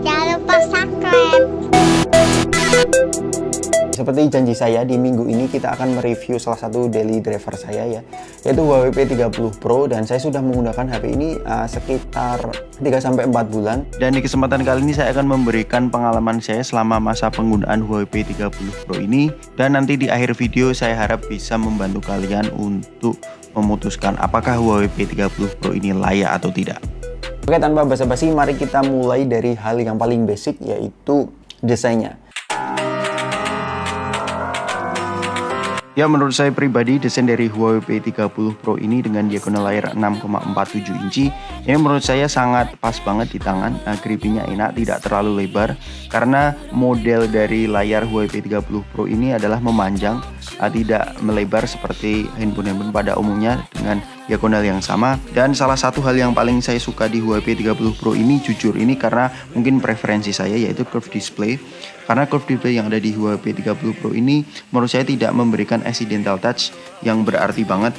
Jangan lupa subscribe. Seperti janji saya, di minggu ini kita akan mereview salah satu daily driver saya ya, yaitu Huawei P30 Pro, dan saya sudah menggunakan HP ini sekitar 3-4 bulan. Dan di kesempatan kali ini saya akan memberikan pengalaman saya selama masa penggunaan Huawei P30 Pro ini, dan nanti di akhir video saya harap bisa membantu kalian untuk memutuskan apakah Huawei P30 Pro ini layak atau tidak. Oke, tanpa basa-basi mari kita mulai dari hal yang paling basic, yaitu desainnya. Ya, menurut saya pribadi desain dari Huawei P30 Pro ini dengan diagonal layar 6,47 inci ini menurut saya sangat pas banget di tangan. Grippingnya enak, tidak terlalu lebar, karena model dari layar Huawei P30 Pro ini adalah memanjang, tidak melebar seperti handphone pada umumnya dengan diagonal yang sama. Dan salah satu hal yang paling saya suka di Huawei P30 Pro ini, jujur ini karena mungkin preferensi saya, yaitu curved display. Karena curved display yang ada di Huawei P30 Pro ini menurut saya tidak memberikan accidental touch yang berarti banget,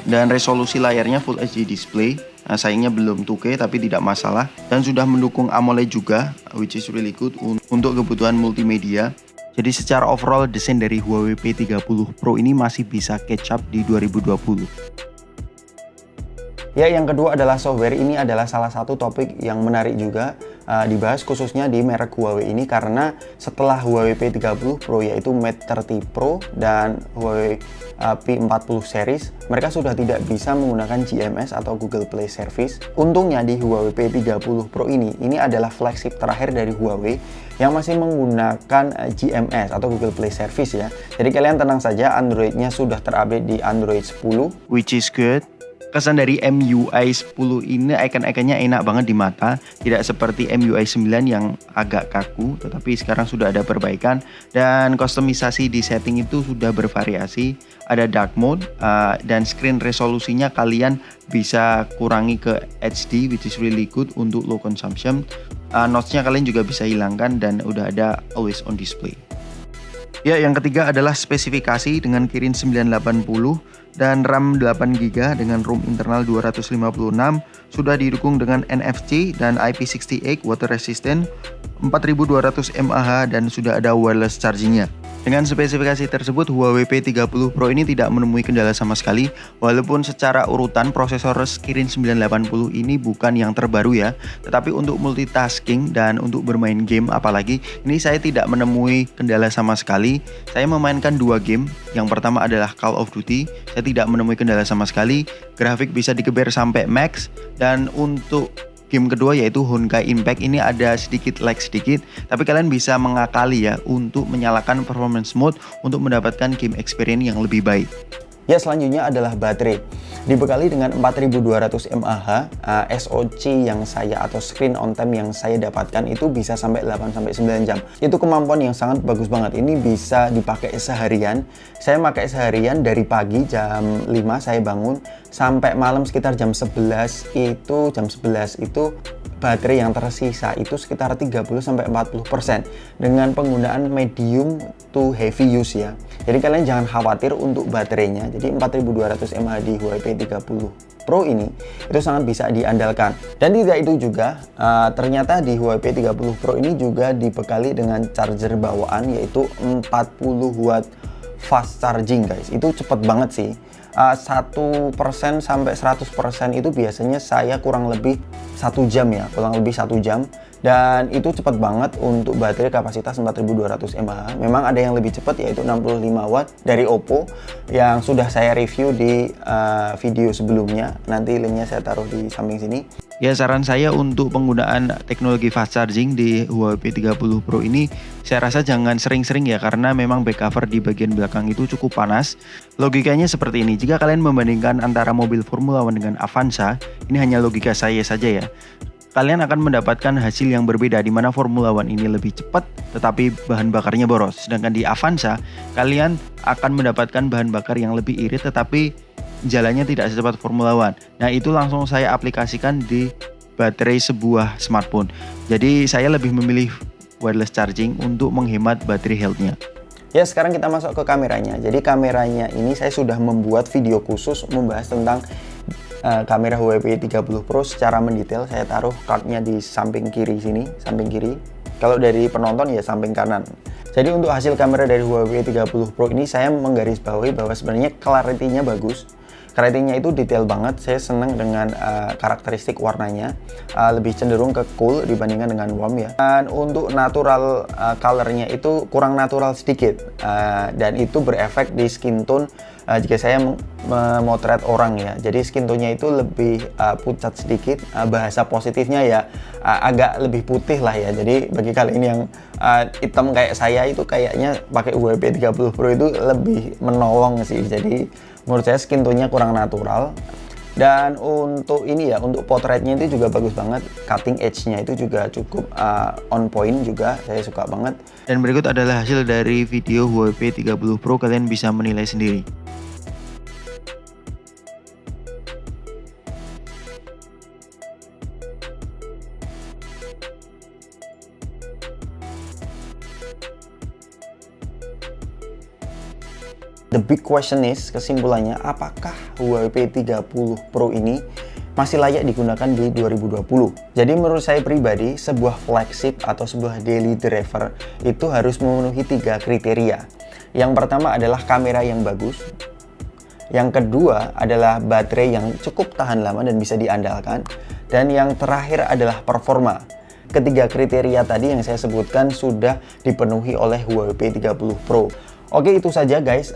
dan resolusi layarnya Full HD display. Sayangnya belum 2K, tapi tidak masalah, dan sudah mendukung AMOLED juga, which is really good untuk kebutuhan multimedia. Jadi secara overall desain dari Huawei P30 Pro ini masih bisa catch up di 2020. Ya, yang kedua adalah software. Ini adalah salah satu topik yang menarik juga dibahas, khususnya di merek Huawei ini, karena setelah Huawei P30 Pro yaitu Mate 30 Pro dan Huawei P40 series, mereka sudah tidak bisa menggunakan GMS atau Google Play Service. Untungnya di Huawei P30 Pro ini adalah flagship terakhir dari Huawei yang masih menggunakan GMS atau Google Play Service ya. Jadi kalian tenang saja, Android-nya sudah terupdate di Android 10, which is good. Kesan dari MIUI 10 ini icon-iconnya enak banget di mata, tidak seperti MIUI 9 yang agak kaku, tetapi sekarang sudah ada perbaikan, dan kustomisasi di setting itu sudah bervariasi. Ada dark mode, dan screen resolusinya kalian bisa kurangi ke HD, which is really good untuk low consumption. Notch-nya kalian juga bisa hilangkan, dan udah ada always on display. Ya, yang ketiga adalah spesifikasi dengan Kirin 980 dan RAM 8GB dengan ROM internal 256, sudah didukung dengan NFC dan IP68 water resistant, 4200 mAh, dan sudah ada wireless chargingnya. Dengan spesifikasi tersebut, Huawei P30 Pro ini tidak menemui kendala sama sekali, walaupun secara urutan prosesor Kirin 980 ini bukan yang terbaru ya, tetapi untuk multitasking dan untuk bermain game apalagi, ini saya tidak menemui kendala sama sekali. Saya memainkan 2 game, yang pertama adalah Call of Duty, saya tidak menemui kendala sama sekali, grafik bisa dikeber sampai max, dan untuk game kedua yaitu Honkai Impact ini ada sedikit lag sedikit, tapi kalian bisa mengakali ya untuk menyalakan performance mode untuk mendapatkan game experience yang lebih baik. Ya, selanjutnya adalah baterai. Dibekali dengan 4200 mAh, SoC yang saya atau screen on time yang saya dapatkan itu bisa sampai 8-9 jam. Itu kemampuan yang sangat bagus banget. Ini bisa dipakai seharian. Saya pakai seharian dari pagi jam 5 saya bangun sampai malam sekitar jam 11 itu baterai yang tersisa itu sekitar 30-40% dengan penggunaan medium to heavy use ya. Jadi kalian jangan khawatir untuk baterainya. Jadi 4200 mAh di Huawei P30 Pro ini itu sangat bisa diandalkan. Dan tidak itu juga, ternyata di Huawei P30 Pro ini juga dibekali dengan charger bawaan yaitu 40 watt fast charging guys. Itu cepet banget sih. 1% sampai 100% itu biasanya saya kurang lebih 1 jam ya, dan itu cepat banget untuk baterai kapasitas 4200 mAh. Memang ada yang lebih cepat yaitu 65 watt dari Oppo yang sudah saya review di video sebelumnya, nanti linknya saya taruh di samping sini. Ya, saran saya untuk penggunaan teknologi fast charging di Huawei P30 Pro ini, saya rasa jangan sering-sering ya, karena memang back cover di bagian belakang itu cukup panas. Logikanya seperti ini, jika kalian membandingkan antara mobil Formula One dengan Avanza, ini hanya logika saya saja ya, kalian akan mendapatkan hasil yang berbeda, di mana Formula One ini lebih cepat tetapi bahan bakarnya boros. Sedangkan di Avanza, kalian akan mendapatkan bahan bakar yang lebih irit tetapi jalannya tidak secepat Formula One. Nah, itu langsung saya aplikasikan di baterai sebuah smartphone. Jadi saya lebih memilih wireless charging untuk menghemat baterai health-nya. Ya, sekarang kita masuk ke kameranya. Jadi kameranya ini saya sudah membuat video khusus membahas tentang kamera Huawei P30 Pro secara mendetail. Saya taruh cardnya di samping kiri sini, samping kiri. Kalau dari penonton ya samping kanan. Jadi untuk hasil kamera dari Huawei P30 Pro ini saya menggarisbawahi bahwa sebenarnya clarity-nya bagus. Clarity-nya itu detail banget. Saya senang dengan karakteristik warnanya, lebih cenderung ke cool dibandingkan dengan warm ya. Dan untuk natural color-nya itu kurang natural sedikit, dan itu berefek di skin tone jika saya memotret orang ya. Jadi skin tone-nya itu lebih pucat sedikit. Bahasa positifnya ya agak lebih putih lah ya. Jadi bagi kalian yang hitam kayak saya itu kayaknya pakai Huawei P30 Pro itu lebih menolong sih. Jadi menurut saya skin tone-nya kurang natural. Dan untuk ini ya, untuk potretnya itu juga bagus banget. Cutting edge-nya itu juga cukup on point juga, saya suka banget. Dan berikut adalah hasil dari video Huawei P30 Pro, kalian bisa menilai sendiri. The big question is, kesimpulannya, apakah Huawei P30 Pro ini masih layak digunakan di 2020? Jadi menurut saya pribadi, sebuah flagship atau sebuah daily driver itu harus memenuhi 3 kriteria. Yang pertama adalah kamera yang bagus. Yang kedua adalah baterai yang cukup tahan lama dan bisa diandalkan. Dan yang terakhir adalah performa. Ketiga kriteria tadi yang saya sebutkan sudah dipenuhi oleh Huawei P30 Pro. Oke, itu saja guys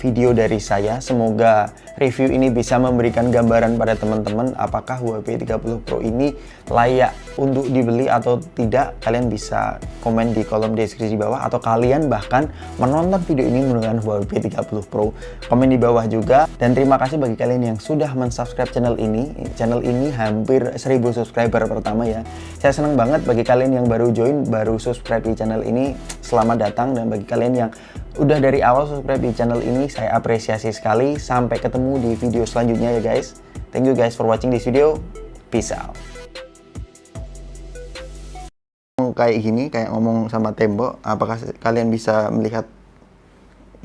video dari saya. Semoga review ini bisa memberikan gambaran pada teman-teman apakah Huawei P30 Pro ini layak untuk dibeli atau tidak. Kalian bisa komen di kolom deskripsi bawah, atau kalian bahkan menonton video ini menggunakan Huawei P30 Pro. Komen di bawah juga. Dan terima kasih bagi kalian yang sudah mensubscribe channel ini. Channel ini hampir 1000 subscriber pertama ya. Saya senang banget bagi kalian yang baru join, baru subscribe di channel ini. Selamat datang. Dan bagi kalian yang udah dari awal subscribe di channel ini, saya apresiasi sekali. Sampai ketemu di video selanjutnya ya guys. Thank you guys for watching this video. Peace out. Kayak gini, kayak ngomong sama tembok. Apakah kalian bisa melihat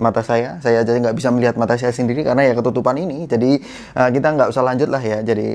mata saya? Saya aja nggak bisa melihat mata saya sendiri karena ya ketutupan ini. Jadi kita nggak usah lanjut lah ya. Jadi